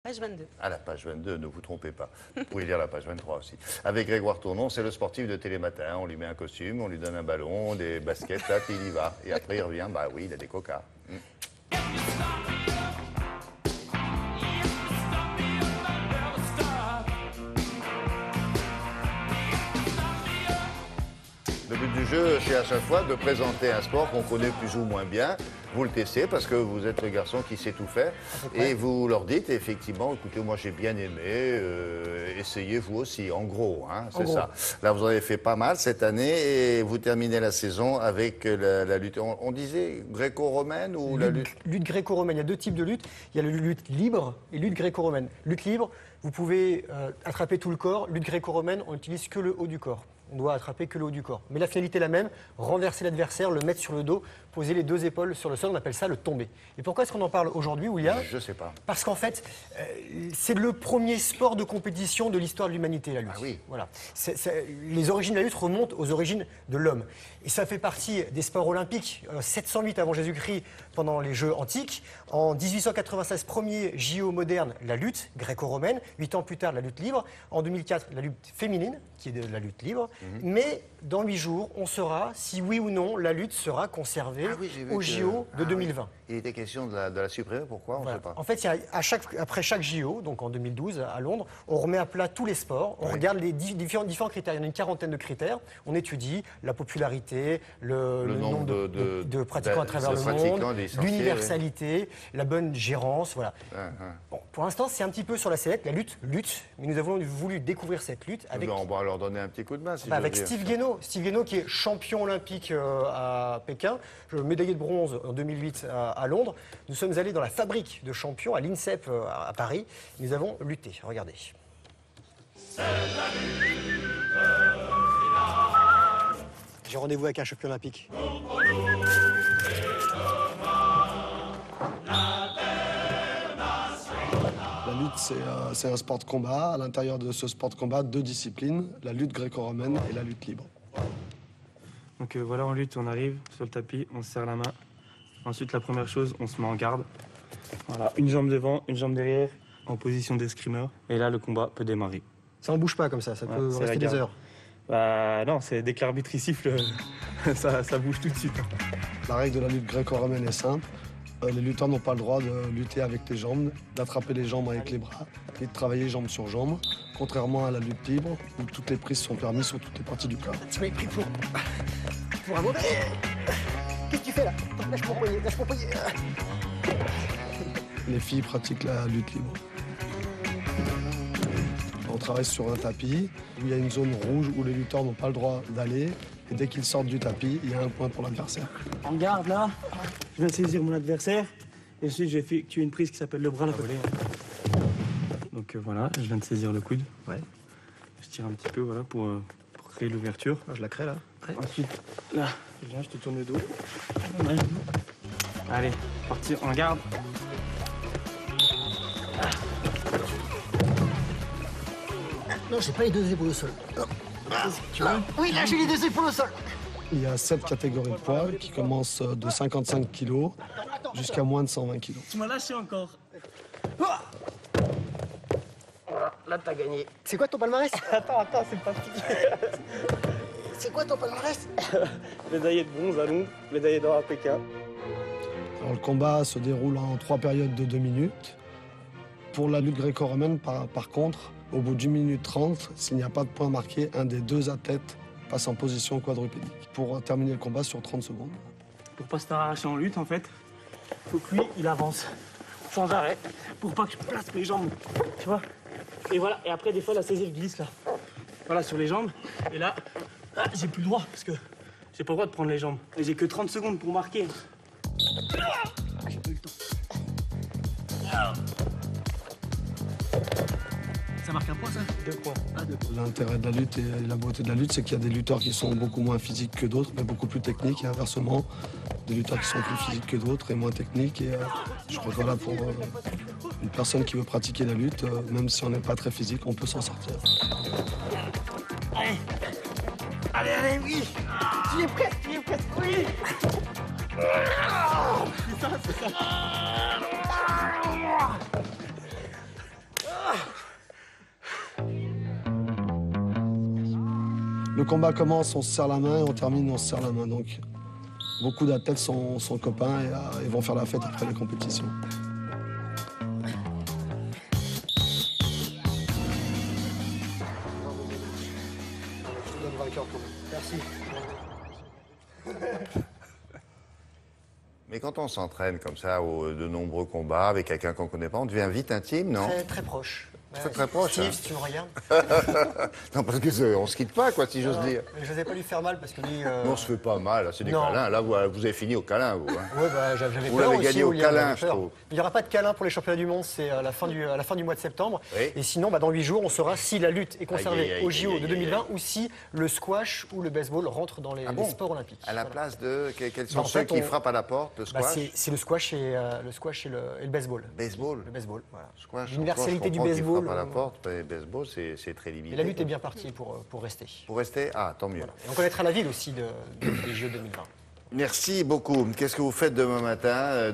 Page 22. À la page 22, ne vous trompez pas. Vous pouvez lire la page 23 aussi. Avec Grégoire Tournon, c'est le sportif de Télématin. On lui met un costume, on lui donne un ballon, des baskets, là, puis il y va. Et après, il revient, bah oui, il a des cocards. Le but du jeu, c'est à chaque fois de présenter un sport qu'on connaît plus ou moins bien. Vous le testez parce que vous êtes le garçon qui sait tout faire. Et vous leur dites, effectivement, écoutez, moi j'ai bien aimé, essayez vous aussi, en gros, hein, c'est ça. Là, vous en avez fait pas mal cette année et vous terminez la saison avec la lutte. On disait gréco-romaine ou la lutte? Lutte gréco-romaine, il y a deux types de lutte. Il y a la lutte libre et lutte gréco-romaine. Lutte libre, vous pouvez attraper tout le corps. Lutte gréco-romaine, on n'utilise que le haut du corps. On doit attraper que le haut du corps. Mais la finalité est la même, renverser l'adversaire, le mettre sur le dos, poser les deux épaules sur le sol, on appelle ça le tombé. Et pourquoi est-ce qu'on en parle aujourd'hui, William? Je sais pas. Parce qu'en fait, c'est le premier sport de compétition de l'histoire de l'humanité, la lutte. Ah oui. Voilà. Les origines de la lutte remontent aux origines de l'homme. Et ça fait partie des sports olympiques. 708 avant Jésus-Christ, pendant les Jeux antiques. En 1896, premier JO moderne, la lutte gréco-romaine. 8 ans plus tard, la lutte libre. En 2004, la lutte féminine, qui est de la lutte libre. Mais dans 8 jours, on saura si oui ou non la lutte sera conservée au JO de 2020. Il était question de la supprimer, pourquoi? On ne Voilà. sait pas. En fait, après chaque JO, donc en 2012 à Londres, on remet à plat tous les sports, on regarde les différents critères. Il y en a une quarantaine de critères. On édite la popularité, le nombre de pratiquants à travers le monde, l'universalité, la bonne gérance. Voilà. Bon, pour l'instant, c'est un petit peu sur la sellette, la lutte, mais nous avons voulu découvrir cette lutte avec... On va leur donner un petit coup de main, si je veux avec dire. Steve Guénaud. Steve Guénaud qui est champion olympique à Pékin, médaillé de bronze en 2008 à Londres. Nous sommes allés dans la fabrique de champions, à l'INSEP à Paris. Nous avons lutté. Regardez. J'ai rendez-vous avec un champion olympique. La lutte, c'est un sport de combat. À l'intérieur de ce sport de combat, deux disciplines, la lutte gréco-romaine et la lutte libre. Donc voilà, en lutte, on arrive sur le tapis, on se serre la main. Ensuite, la première chose, on se met en garde. Voilà, une jambe devant, une jambe derrière, en position d'escrimeur. Et là, le combat peut démarrer. Ça ne bouge pas comme ça peut rester des heures. Bah non, c'est dès que l'arbitre il siffle, ça bouge tout de suite. La règle de la lutte gréco-romaine est simple. Les lutteurs n'ont pas le droit de lutter avec les jambes, d'attraper les jambes avec les bras et de travailler jambe sur jambe, contrairement à la lutte libre où toutes les prises sont permises sur toutes les parties du corps. Tu m'as pris pour un mauvais. Qu'est-ce que tu fais là? Lâche mon poignet, lâche mon poignet. Les filles pratiquent la lutte libre. On travaille sur un tapis où il y a une zone rouge où les lutteurs n'ont pas le droit d'aller. Et dès qu'ils sortent du tapis, il y a un point pour l'adversaire. En garde là, je viens de saisir mon adversaire. Et ensuite, je vais effectuer une prise qui s'appelle le bras à la volée. Donc voilà, je viens de saisir le coude. Ouais. Je tire un petit peu voilà, pour créer l'ouverture. Je la crée là. Ouais. Ensuite, là, je viens, je te tourne le dos. Allez, parti en garde. Non, j'ai pas les deux épaules au sol. Tu vois? Oui, là j'ai les deux épaules au sol. Il y a 7 catégories de poids qui commencent de 55 kg jusqu'à moins de 120 kg. Tu m'as lâché encore. Voilà, là t'as gagné. C'est quoi ton palmarès? Attends, c'est pas fini. C'est quoi ton palmarès? Médaillé de bronze à Londres, médaillé d'or à Pékin. Alors, le combat se déroule en 3 périodes de 2 minutes. Pour la lutte gréco-romaine, par contre, au bout d'1 minute 30, s'il n'y a pas de point marqué, un des deux athlètes passe en position quadrupédique pour terminer le combat sur 30 secondes. Pour pas se faire arracher en lutte, en fait, faut que lui, il avance sans arrêt pour pas que je place mes jambes, tu vois. Et voilà, et après, des fois, la saisie, elle glisse là. Voilà, sur les jambes. Et là, j'ai plus le droit parce que j'ai pas le droit de prendre les jambes. Et j'ai que 30 secondes pour marquer. J'ai pas eu le temps. Ça marque un point, ça? 2 points. Ah, 2 points. L'intérêt de la lutte et la beauté de la lutte, c'est qu'il y a des lutteurs qui sont beaucoup moins physiques que d'autres, mais beaucoup plus techniques, et inversement, des lutteurs qui sont plus physiques que d'autres et moins techniques. Et je crois que voilà, pour une personne qui veut pratiquer la lutte, même si on n'est pas très physique, on peut s'en sortir. Allez, oui. Tu es prête, oui. C'est ça. Le combat commence, on se serre la main, et on termine, on se serre la main. Donc, beaucoup d'athlètes sont copains et vont faire la fête après les compétitions. Je te donne vainqueur quand même. Merci. Mais quand on s'entraîne comme ça, de nombreux combats, avec quelqu'un qu'on ne connaît pas, on devient vite intime, non? Très, très proche. Très proche, Steve, hein. si tu me regardes. Non, parce qu'on ne se quitte pas, quoi, si j'ose dire. Je n'osais pas lui faire mal parce que lui. Non, on se fait pas mal, là, c'est des Non. câlins. Là, vous avez fini au câlin, vous. Hein. Ouais, bah, j'avais Vous peur l'avez aussi, gagné au William, câlin, j'avais je peur. trouve. Il n'y aura pas de câlin pour les championnats du monde, c'est à la fin du mois de septembre. Oui. Et sinon, bah, dans 8 jours, on saura si la lutte est Aïe, conservée aïe, au aïe, JO aïe, de aïe, 2020 aïe. ou si le squash ou le baseball rentrent dans les sports olympiques. À la Voilà. place de... Quels sont Bah, en ceux fait, qui on- frappent à la porte, le Bah, squash? c'est le squash et le baseball. Baseball. Le baseball, voilà. Squash, L'universalité encore, je du comprends qu'ils baseball. frappent à la porte, mais baseball, c'est très limité. Et la lutte est bien partie pour rester. Pour rester? Ah, tant mieux. Voilà. Et on connaîtra la ville aussi des JO 2020. Merci beaucoup. Qu'est-ce que vous faites demain matin?